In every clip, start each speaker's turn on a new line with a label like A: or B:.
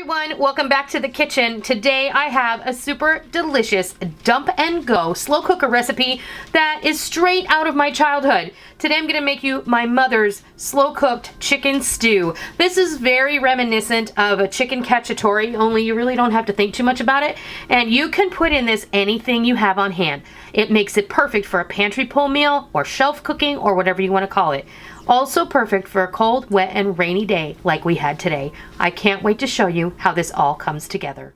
A: everyone, welcome back to the kitchen. Today I have a super delicious dump and go slow cooker recipe that is straight out of my childhood. Today I'm going to make you my mother's slow cooked chicken stew. This is very reminiscent of a chicken cacciatore, only you really don't have to think too much about it, and you can put in this anything you have on hand. It makes it perfect for a pantry pull meal or shelf cooking or whatever you want to call it. Also perfect for a cold, wet, and rainy day like we had today. I can't wait to show you how this all comes together.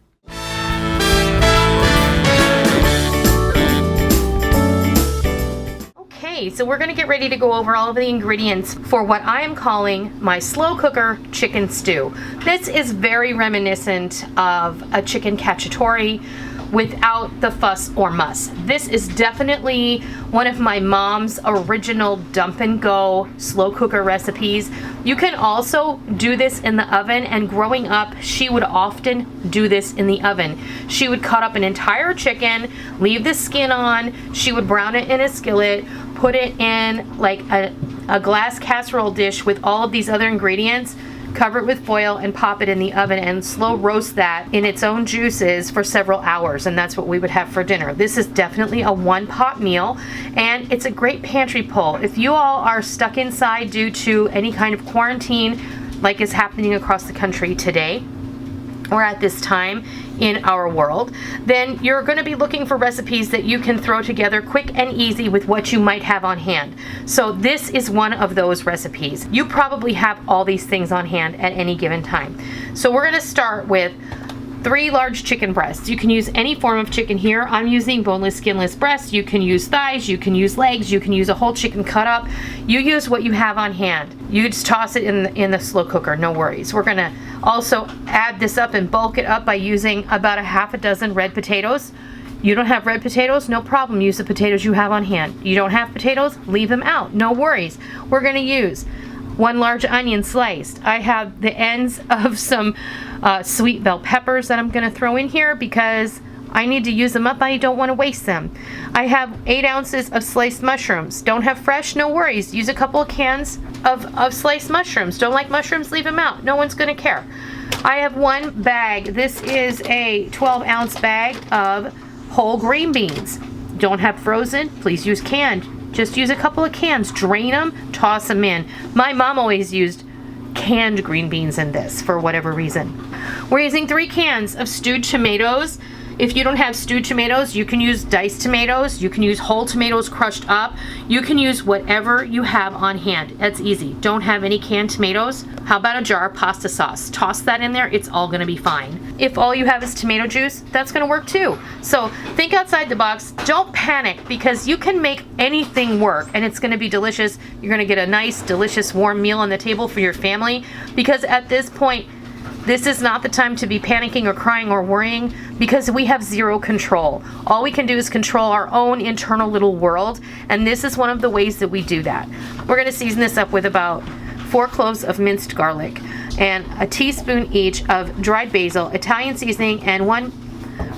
A: Okay, so we're going to get ready to go over all of the ingredients for what I am calling my slow cooker chicken stew. This is very reminiscent of a chicken cacciatore without the fuss or muss. This is definitely one of my mom's original dump and go slow cooker recipes. You can also do this in the oven, and growing up she would often do this in the oven. She would cut up an entire chicken, leave the skin on, she would brown it in a skillet, put it in like a glass casserole dish with all of these other ingredients, cover it with foil, and pop it in the oven and slow roast that in its own juices for several hours, and that's what we would have for dinner. This is definitely a one-pot meal, and it's a great pantry pull. If you all are stuck inside due to any kind of quarantine like is happening across the country today or at this time in our world, then you're going to be looking for recipes that you can throw together quick and easy with what you might have on hand. So this is one of those recipes. You probably have all these things on hand at any given time. So we're going to start with 3 large chicken breasts. You can use any form of chicken here. I'm using boneless, skinless breasts. You can use thighs, you can use legs, you can use a whole chicken cut up. You use what you have on hand. You just toss it in the slow cooker, no worries. We're gonna also add this up and bulk it up by using about a half a dozen red potatoes. You don't have red potatoes? No problem, use the potatoes you have on hand. You don't have potatoes? Leave them out, no worries. We're gonna use 1 large onion sliced. I have the ends of some sweet bell peppers that I'm going to throw in here because I need to use them up. I don't want to waste them. I have 8 ounces of sliced mushrooms. Don't have fresh? No worries. Use a couple of cans of sliced mushrooms. Don't like mushrooms? Leave them out. No one's going to care. I have 1 bag. This is a 12-ounce bag of whole green beans. Don't have frozen? Please use canned. Just use a couple of cans, drain them, toss them in. My mom always used canned green beans in this for whatever reason. We're using 3 cans of stewed tomatoes. If you don't have stewed tomatoes, you can use diced tomatoes. You can use whole tomatoes crushed up. You can use whatever you have on hand. That's easy. Don't have any canned tomatoes? How about a jar of pasta sauce? Toss that in there. It's all going to be fine. If all you have is tomato juice, that's going to work too. So think outside the box. Don't panic, because you can make anything work and it's going to be delicious. You're going to get a nice, delicious, warm meal on the table for your family, because at this point, this is not the time to be panicking or crying or worrying, because we have zero control. All we can do is control our own internal little world, and this is one of the ways that we do that. We're going to season this up with about 4 cloves of minced garlic and a teaspoon each of dried basil, Italian seasoning, and 1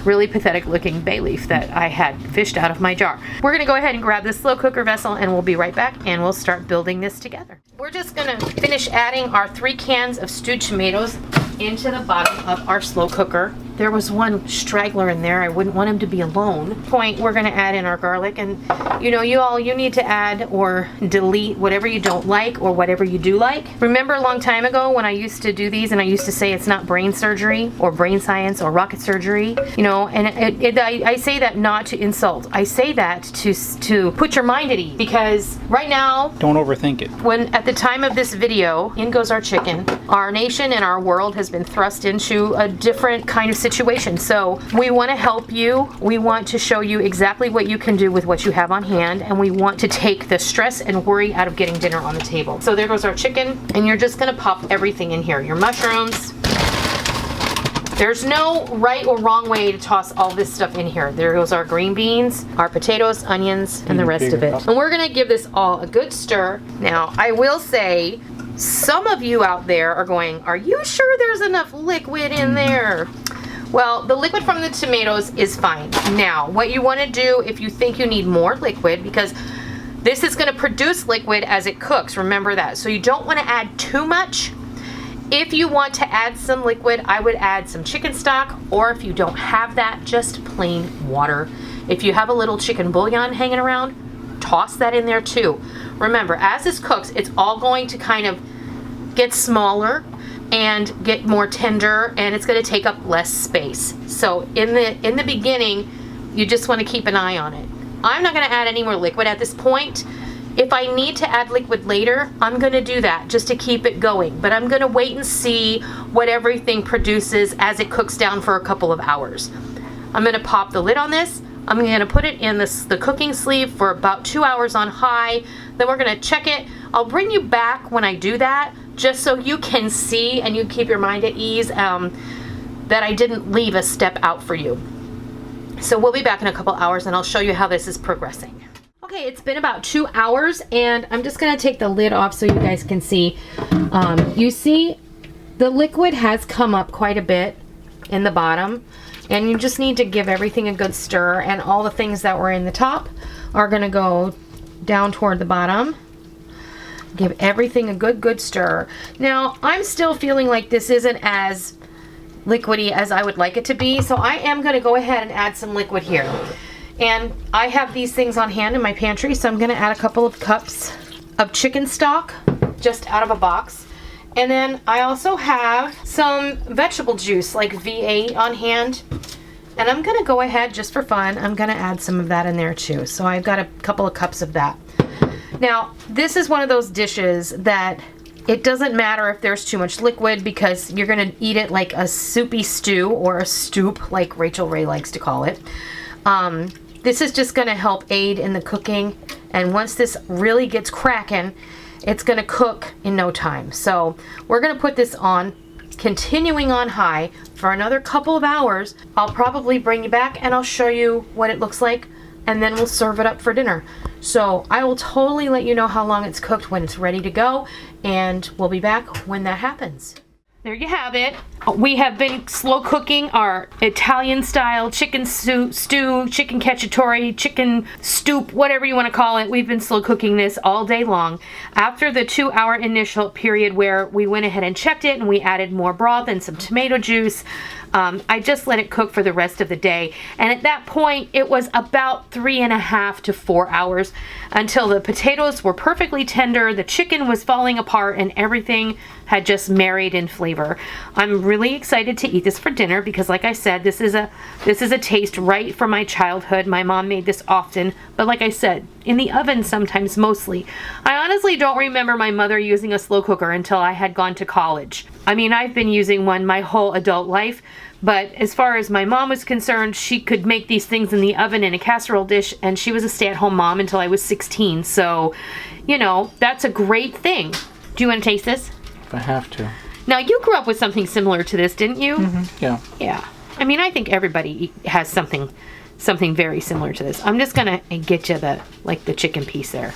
A: really pathetic looking bay leaf that I had fished out of my jar. We're going to go ahead and grab this slow cooker vessel, and we'll be right back, and we'll start building this together. We're just going to finish adding our 3 cans of stewed tomatoes into the bottom of our slow cooker. There was 1 straggler in there. I wouldn't want him to be alone. We're going to add in our garlic, and you know, you need to add or delete whatever you don't like or whatever you do like. Remember a long time ago when I used to do these and I used to say it's not brain surgery or brain science or rocket surgery, you know, and I say that not to insult. I say that to put your mind at ease, because right now,
B: don't overthink it.
A: When at the time of this video, in goes our chicken. Our nation and our world has been thrust into a different kind of situation. So we want to help you. We want to show you exactly what you can do with what you have on hand, and we want to take the stress and worry out of getting dinner on the table. So there goes our chicken, and you're just going to pop everything in here. Your mushrooms. There's no right or wrong way to toss all this stuff in here. There goes our green beans, our potatoes, onions, and the rest of it. And we're going to give this all a good stir. Now, I will say, some of you out there are going, are you sure there's enough liquid in there? Well, the liquid from the tomatoes is fine. Now, what you want to do if you think you need more liquid, because this is going to produce liquid as it cooks, remember that. So you don't want to add too much. If you want to add some liquid, I would add some chicken stock, or if you don't have that, just plain water. If you have a little chicken bouillon hanging around, toss that in there too. Remember, as this cooks, it's all going to kind of get smaller and get more tender, and it's going to take up less space. So in the beginning, you just want to keep an eye on it. I'm not going to add any more liquid at this point. If I need to add liquid later, I'm going to do that just to keep it going. But I'm going to wait and see what everything produces as it cooks down for a couple of hours. I'm going to pop the lid on this. I'm going to put it in the cooking sleeve for about 2 hours on high. Then we're going to check it. I'll bring you back when I do that, just so you can see and you keep your mind at ease that I didn't leave a step out for you. So we'll be back in a couple hours and I'll show you how this is progressing. Okay, it's been about 2 hours and I'm just going to take the lid off so you guys can see. You see the liquid has come up quite a bit in the bottom, and you just need to give everything a good stir, and all the things that were in the top are going to go down toward the bottom. Give everything a good stir. Now, I'm still feeling like this isn't as liquidy as I would like it to be, so I am going to go ahead and add some liquid here. And I have these things on hand in my pantry, so I'm going to add a couple of cups of chicken stock just out of a box. And then I also have some vegetable juice like V8 on hand. And I'm going to go ahead, just for fun, I'm going to add some of that in there too. So I've got a couple of cups of that. Now, this is one of those dishes that it doesn't matter if there's too much liquid, because you're going to eat it like a soupy stew, or a stoop like Rachel Ray likes to call it. This is just going to help aid in the cooking. And once this really gets cracking, it's going to cook in no time. So we're going to put this on, continuing on high for another couple of hours. I'll probably bring you back and I'll show you what it looks like, and then we'll serve it up for dinner. So I will totally let you know how long it's cooked when it's ready to go, and we'll be back when that happens. There you have it. We have been slow cooking our Italian style chicken stew, chicken cacciatore, chicken stoop, whatever you want to call it. We've been slow cooking this all day long. After the 2 hour initial period where we went ahead and checked it and we added more broth and some tomato juice, I just let it cook for the rest of the day. And at that point, it was about 3.5 to 4 hours until the potatoes were perfectly tender, the chicken was falling apart, and everything had just married in flavor. I'm really excited to eat this for dinner because, like I said, this is a taste right from my childhood. My mom made this often, but like I said, in the oven sometimes, mostly. I honestly don't remember my mother using a slow cooker until I had gone to college. I mean, I've been using one my whole adult life, but as far as my mom was concerned, she could make these things in the oven in a casserole dish, and she was a stay-at-home mom until I was 16. So, you know, that's a great thing. Do you want to taste this?
B: If I have to.
A: Now, you grew up with something similar to this, didn't you?
B: Mm-hmm. Yeah.
A: Yeah. I mean, I think everybody has something very similar to this. I'm just gonna get you the chicken piece there.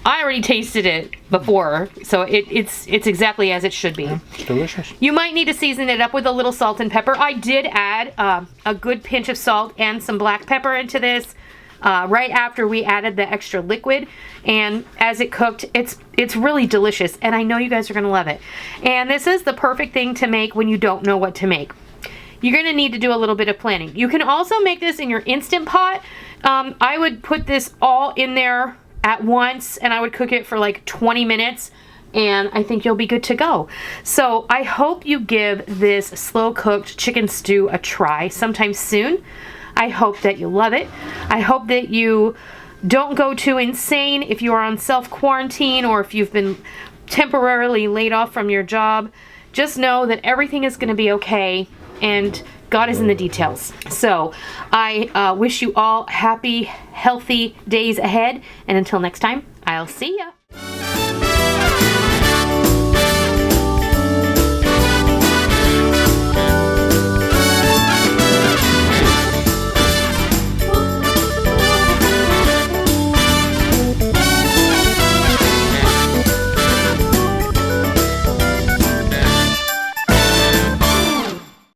A: I already tasted it before, so it's exactly as it should be.
B: It's delicious.
A: You might need to season it up with a little salt and pepper. I did add a good pinch of salt and some black pepper into this right after we added the extra liquid, and as it cooked, it's really delicious, and I know you guys are gonna love it. And this is the perfect thing to make when you don't know what to make. You're gonna need to do a little bit of planning. You can also make this in your Instant Pot. I would put this all in there at once, and I would cook it for like 20 minutes, and I think you'll be good to go. So I hope you give this slow cooked chicken stew a try sometime soon. I hope that you love it. I hope that you don't go too insane if you are on self-quarantine, or if you've been temporarily laid off from your job. Just know that everything is going to be okay, and God is in the details. So I wish you all happy, healthy days ahead, and until next time, I'll see ya.